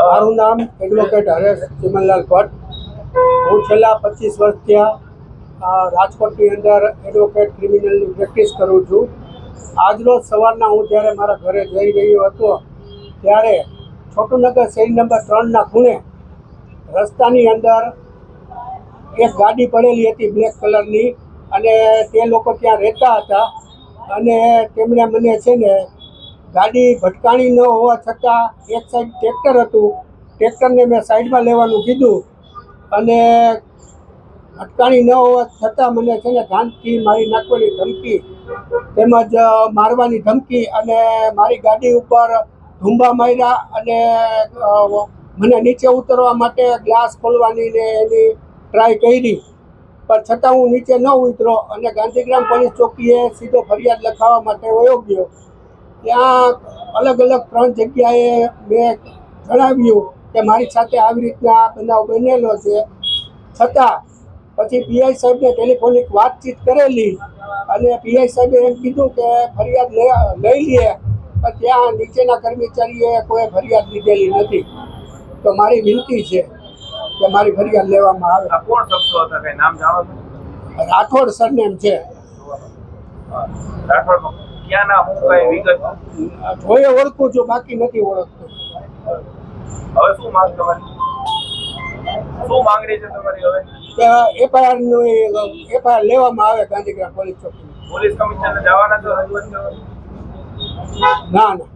મારું નામ એડવોકેટ હરેશ ચિમનલાલ ભટ્ટ. હું છેલ્લા 25 વર્ષથી રાજકોટની અંદર એડવોકેટ ક્રિમિનલની પ્રેક્ટિસ કરું છું. આજરોજ સવારના હું જ્યારે મારા ઘરે જઈ રહ્યો હતો ત્યારે છોટુનગર શેરી નંબર 3ના ખૂણે રસ્તાની અંદર એક ગાડી પડેલી હતી બ્લેક કલરની, અને તે લોકો ત્યાં રહેતા હતા. અને તેમણે મને છે ને ગાડી ભટકાણી ન હોવા છતાં એક સાઈડ ટ્રેક્ટર હતું, ટ્રેક્ટરને મેં સાઈડમાં લેવાનું કીધું, અને ભટકાણી ન હોવા છતાં મને છે ને ગાંઠથી મારી નાખવાની ધમકી તેમજ મારવાની ધમકી અને મારી ગાડી ઉપર ધુંબા માર્યા અને મને નીચે ઉતરવા માટે ગ્લાસ ખોલવાની ને એની ટ્રાય કરી, પણ છતાં હું નીચે ન ઉતર્યો અને ગાંધીગ્રામ પોલીસ ચોકીએ સીધો ફરિયાદ લખાવવા માટે વયો ગયો. ત્યાં અલગ અલગ 3 જગ્યાએ મેં જણાવ્યું કે મારી સાથે આવી રીતના બનાવ બનેલો છે, છતાં પછી પીઆઈ સાહેબને ટેલિફોનિક વાતચીત કરેલી અને પીઆઈ સાહેબે એમ કીધું કે ફરિયાદ લઈ લઈએ, પણ ત્યાં નીચેના કર્મચારીએ કોઈ ફરિયાદ લીધેલી નથી. તો મારી વિનંતી છે કે મારી ફરિયાદ લેવામાં આવે. કોણ શખ્સો હતા, કઈ નામ જાણો છો? રાઠોડ સરનેમ છે. રાઠોડ ક્યાં ના, હું કઈ વિગત જોઈએ ઓળખું છું, બાકી નથી ઓળખતો. હવે શું માંગ તમારી, શું માંગણી છે તમારી? હવે એફઆઈઆર લેવામાં આવે ગાંધીગ્રામ પોલીસ ચોકી. પોલીસ કમિશનર જવાના છો? ના ના.